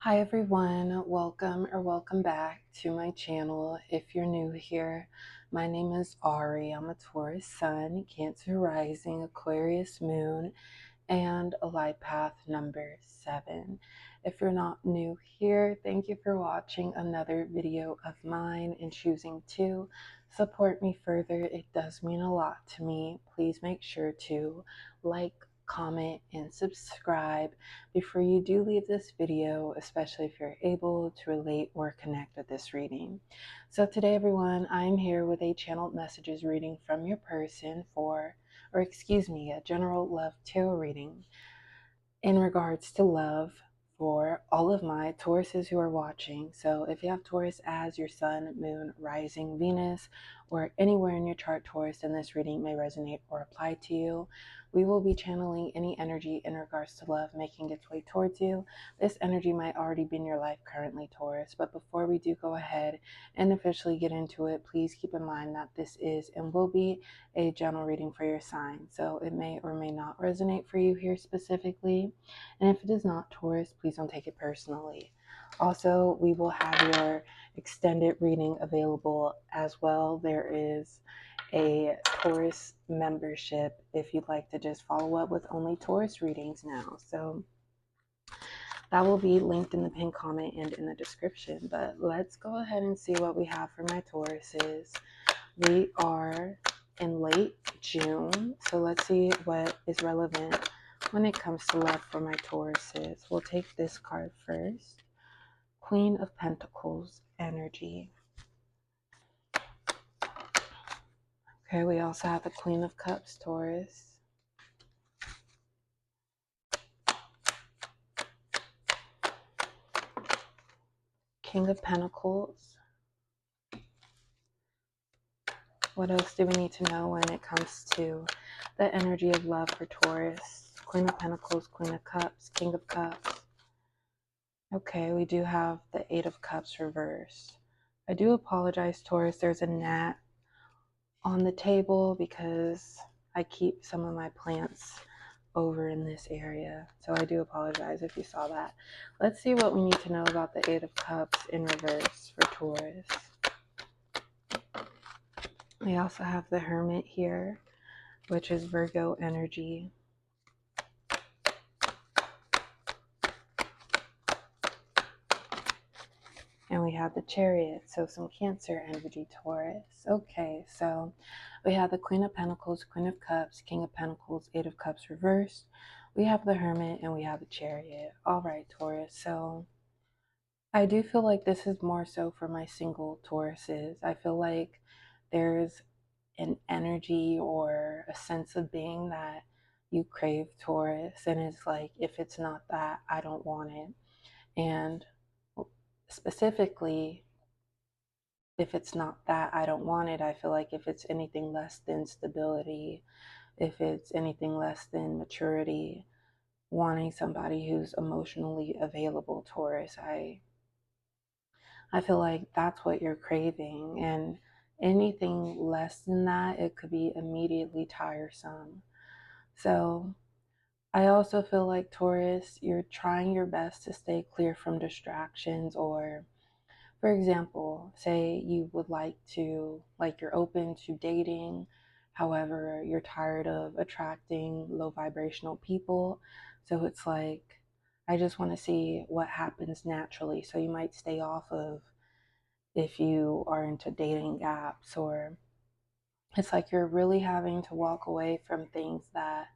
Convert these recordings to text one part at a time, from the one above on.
Hi everyone, welcome back to my channel. If you're new here, my name is Ari. I'm a Taurus Sun, Cancer Rising, Aquarius Moon, and a light path number 7. If you're not new here, thank you for watching another video of mine and choosing to support me further. It does mean a lot to me. Please make sure to like, comment, and subscribe before you do leave this video, especially if you're able to relate or connect with this reading. So today everyone, I'm here with a channeled messages reading from your person a general love tarot reading in regards to love for all of my Tauruses who are watching. So if you have Taurus as your sun, moon, rising, Venus, or anywhere in your chart Taurus, then this reading may resonate or apply to you. We will be channeling any energy in regards to love making its way towards you. This energy might already be in your life currently, Taurus, but before we do go ahead and officially get into it, please keep in mind that this is and will be a general reading for your sign. So it may or may not resonate for you here specifically. And if it is not, Taurus, please don't take it personally. Also, we will have your extended reading available as well. There is a Taurus membership if you'd like to just follow up with only Taurus readings now. So that will be linked in the pinned comment and in the description. But let's go ahead and see what we have for my Tauruses. We are in late June, so let's see what is relevant when it comes to love for my Tauruses. We'll take this card first. Queen of Pentacles energy. Okay, we also have the Queen of Cups, Taurus. King of Pentacles. What else do we need to know when it comes to the energy of love for Taurus? Queen of Pentacles, Queen of Cups, King of Cups. Okay, we do have the Eight of Cups reversed. I do apologize, Taurus. There's a gnat on the table because I keep some of my plants over in this area. So I do apologize if you saw that. Let's see what we need to know about the Eight of Cups in reverse for Taurus. We also have the Hermit here, which is Virgo energy. And we have the Chariot, so some Cancer energy, Taurus. Okay, so we have the Queen of Pentacles, Queen of Cups, King of Pentacles, Eight of Cups reversed. We have the Hermit and we have the Chariot. All right, Taurus. So I do feel like this is more so for my single Tauruses. I feel like there's an energy or a sense of being that you crave, Taurus, and it's like, if it's not that, I don't want it. And specifically, if it's not that, I don't want it. I feel like if it's anything less than stability, if it's anything less than maturity, wanting somebody who's emotionally available, Taurus, I feel like that's what you're craving. And anything less than that, it could be immediately tiresome. So I also feel like, Taurus, you're trying your best to stay clear from distractions. Or for example, say you would like to, like, you're open to dating, however, you're tired of attracting low vibrational people. So it's like, I just want to see what happens naturally. So you might stay off of, if you are into dating apps, or it's like you're really having to walk away from things that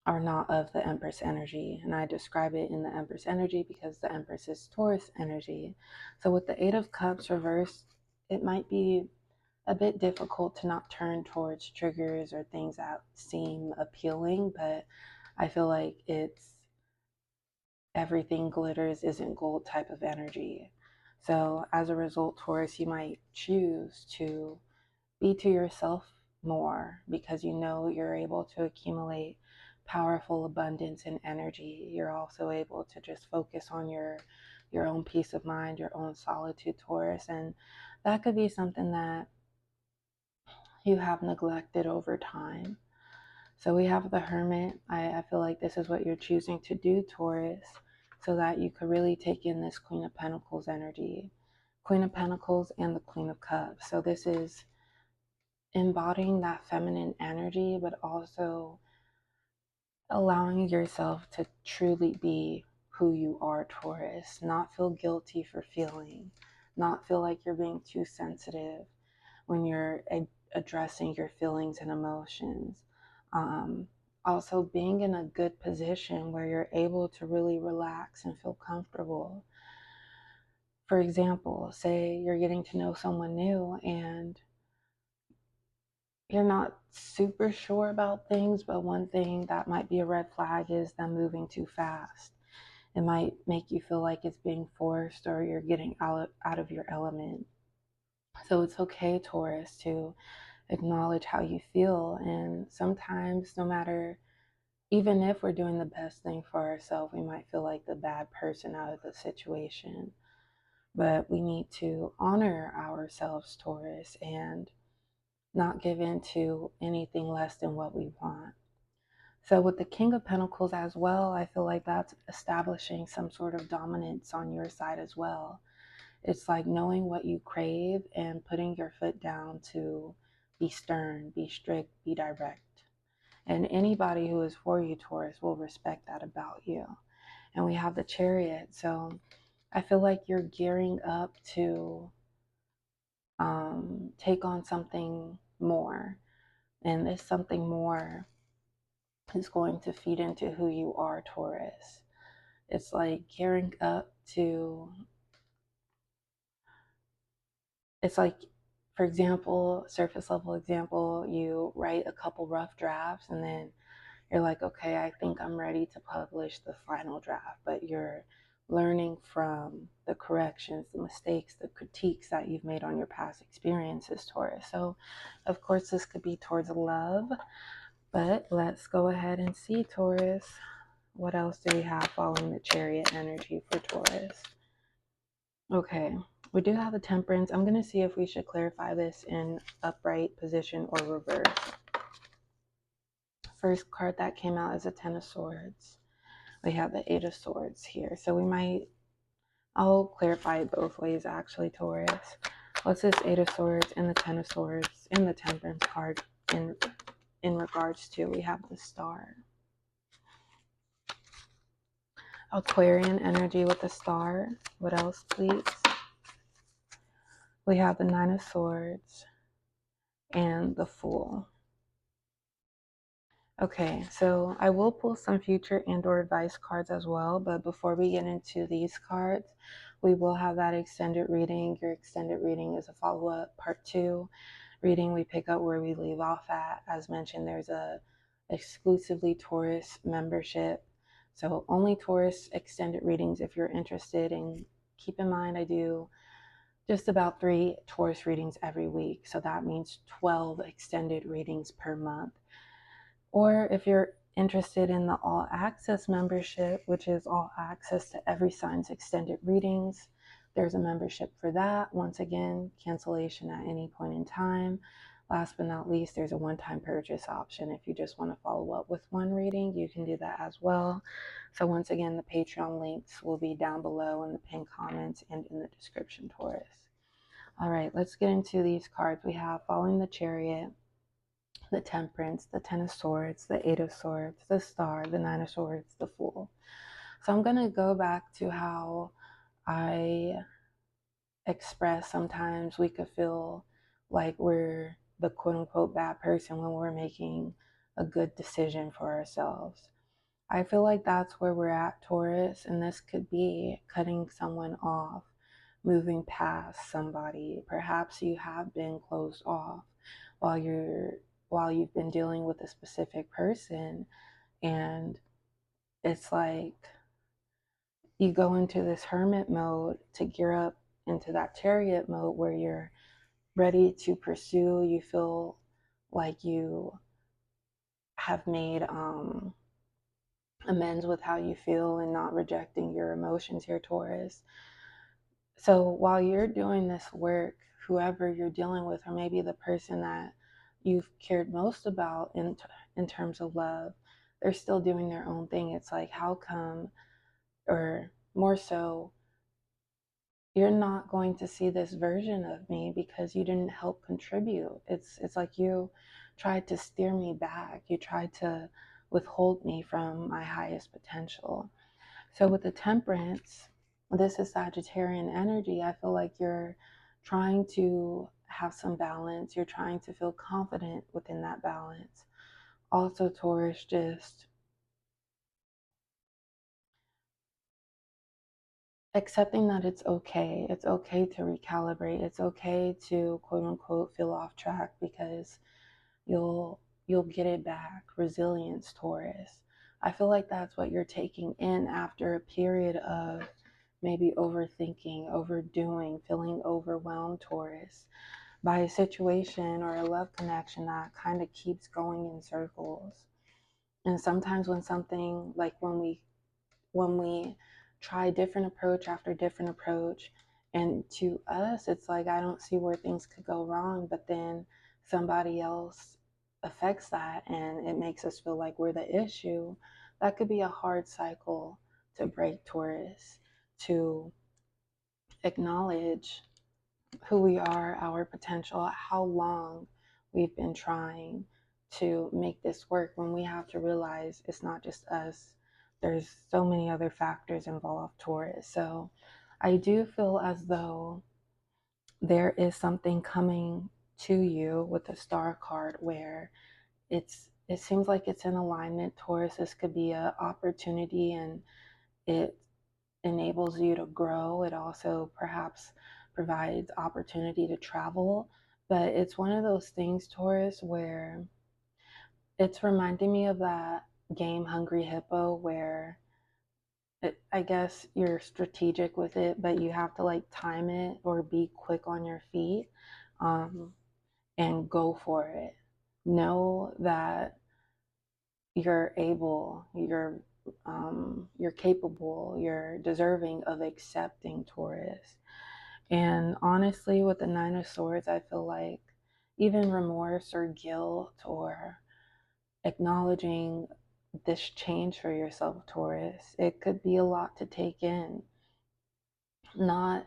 are not of the Empress energy. And I describe it in the Empress energy because the Empress is Taurus energy. So with the Eight of Cups reversed, it might be a bit difficult to not turn towards triggers or things that seem appealing, but I feel like it's everything glitters isn't gold type of energy. So as a result, Taurus, you might choose to be to yourself more because you know you're able to accumulate powerful abundance and energy. You're also able to just focus on your own peace of mind, your own solitude, Taurus, and that could be something that you have neglected over time. So we have the Hermit. I feel like this is what you're choosing to do, Taurus. so that you could really take in this Queen of Pentacles energy. Queen of Pentacles and the Queen of Cups. So this is embodying that feminine energy, but also allowing yourself to truly be who you are, Taurus. Not feel guilty for feeling, not feel like you're being too sensitive when you're addressing your feelings and emotions. Um, Also, being in a good position where you're able to really relax and feel comfortable. For example, say you're getting to know someone new and you're not super sure about things, but one thing that might be a red flag is them moving too fast. It might make you feel like it's being forced or you're getting out of your element. So it's okay, Taurus, to acknowledge how you feel. And sometimes, no matter, even if we're doing the best thing for ourselves, we might feel like the bad person out of the situation. But we need to honor ourselves, Taurus, and not give in to anything less than what we want. So with the King of Pentacles as well, I feel like that's establishing some sort of dominance on your side as well. It's like knowing what you crave and putting your foot down to be stern, be strict, be direct. And anybody who is for you, Taurus, will respect that about you. And we have the Chariot. So I feel like you're gearing up to take on something more. And this something more is going to feed into who you are, Taurus. It's like gearing up to, it's like, for example, surface level example, you write a couple rough drafts and then you're like, okay, I think I'm ready to publish the final draft, but you're learning from the corrections, the mistakes, the critiques that you've made on your past experiences, Taurus. So, of course, this could be towards love, but let's go ahead and see, Taurus. What else do we have following the Chariot energy for Taurus? Okay, we do have the Temperance. I'm going to see if we should clarify this in upright position or reverse. First card that came out is a Ten of Swords. We have the Eight of Swords here. So I'll clarify it both ways actually, Taurus. What's this Eight of Swords and the Ten of Swords and the Temperance card in regards to? We have the Star. Aquarian energy with the Star. What else, please? We have the Nine of Swords and the Fool. Okay, so I will pull some future and or advice cards as well, but before we get into these cards, we will have that extended reading. Your extended reading is a follow-up part 2 reading. We pick up where we leave off at. As mentioned, there's a exclusively Taurus membership, so only Taurus extended readings if you're interested. And keep in mind, I do just about 3 Taurus readings every week, so that means 12 extended readings per month. Or if you're interested in the all access membership, which is all access to every sign's extended readings, there's a membership for that. Once again, cancellation at any point in time. Last but not least, there's a one-time purchase option. If you just want to follow up with one reading, you can do that as well. So once again, the Patreon links will be down below in the pinned comments and in the description, Taurus. All right, let's get into these cards. We have Following the Chariot, the Temperance, the Ten of Swords, the Eight of Swords, the Star, the Nine of Swords, the Fool. So I'm going to go back to how I express sometimes we could feel like we're the quote unquote bad person when we're making a good decision for ourselves. I feel like that's where we're at, Taurus, and this could be cutting someone off, moving past somebody. Perhaps you have been closed off while you've been dealing with a specific person, and it's like you go into this hermit mode to gear up into that Chariot mode where you're ready to pursue. You feel like you have made amends with how you feel and not rejecting your emotions here, Taurus. So while you're doing this work, whoever you're dealing with, or maybe the person that you've cared most about in terms of love, they're still doing their own thing. It's like, how come or more so, you're not going to see this version of me because you didn't help contribute. It's like you tried to steer me back. You tried to withhold me from my highest potential. So with the temperance, this is Sagittarian energy. I feel like you're trying to have some balance. You're trying to feel confident within that balance. Also, Taurus, just accepting that it's okay. It's okay to recalibrate. It's okay to quote unquote feel off track because you'll get it back. Resilience, Taurus. I feel like that's what you're taking in after a period of maybe overthinking, overdoing, feeling overwhelmed, Taurus, by a situation or a love connection that kind of keeps going in circles. And sometimes when something like when we try different approach after different approach, and to us it's like I don't see where things could go wrong, but then somebody else affects that and it makes us feel like we're the issue. That could be a hard cycle to break, Taurus, to acknowledge who we are, our potential, how long we've been trying to make this work, when we have to realize it's not just us. There's so many other factors involved, Taurus. So I do feel as though there is something coming to you with the star card where it seems like it's in alignment, Taurus. This could be an opportunity and it enables you to grow. It also perhaps provides opportunity to travel. But it's one of those things, Taurus, where it's reminding me of that game Hungry Hippo, where I guess you're strategic with it, but you have to like time it or be quick on your feet, um, and go for it. Know that you're able, you're capable, you're deserving of accepting, Taurus. And honestly, with the Nine of Swords, I feel like even remorse or guilt or acknowledging this change for yourself, Taurus, it could be a lot to take in. Not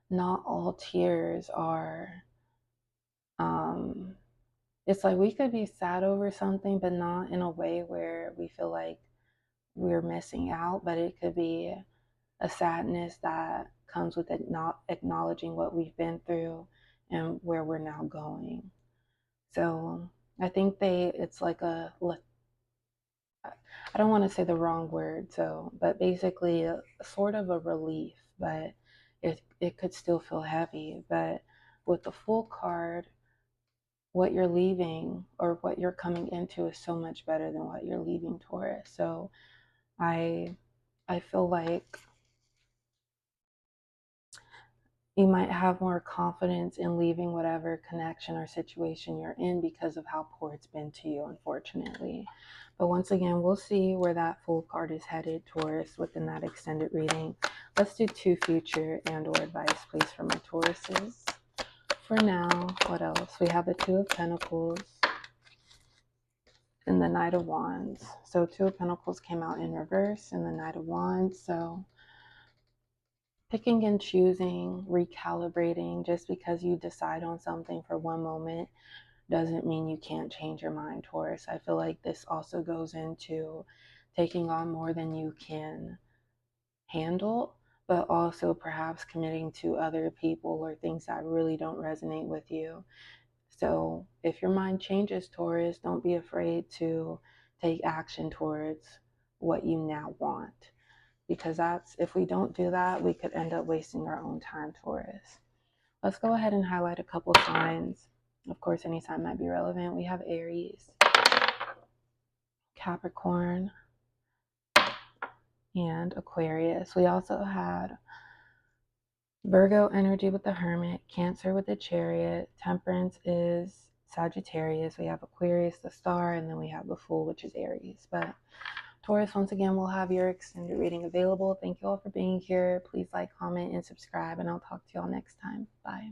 not all tears are it's like we could be sad over something, but not in a way where we feel like we're missing out, but it could be a sadness that comes with it not acknowledging what we've been through and where we're now going. So I think it's like I don't want to say the wrong word, but basically a sort of a relief, but it could still feel heavy. But with the Fool card, what you're leaving or what you're coming into is so much better than what you're leaving, Taurus. So I I feel like you might have more confidence in leaving whatever connection or situation you're in because of how poor it's been to you, unfortunately. But once again, we'll see where that Fool card is headed, Taurus, within that extended reading. Let's do 2 future and or advice, please, for my Tauruses. For now, what else? We have the 2 of Pentacles and the Knight of Wands. So 2 of Pentacles came out in reverse and the Knight of Wands. So picking and choosing, recalibrating. Just because you decide on something for one moment doesn't mean you can't change your mind, Taurus. I feel like this also goes into taking on more than you can handle, but also perhaps committing to other people or things that really don't resonate with you. So if your mind changes, Taurus, don't be afraid to take action towards what you now want. Because if we don't do that, we could end up wasting our own time, Taurus. Let's go ahead and highlight a couple signs. Of course, any sign might be relevant. We have Aries, Capricorn, and Aquarius. We also had Virgo energy with the Hermit, Cancer with the Chariot, Temperance is Sagittarius. We have Aquarius, the Star, and then we have the Fool, which is Aries. But Taurus, once again, we'll have your extended reading available. Thank you all for being here. Please like, comment, and subscribe, and I'll talk to you all next time. Bye.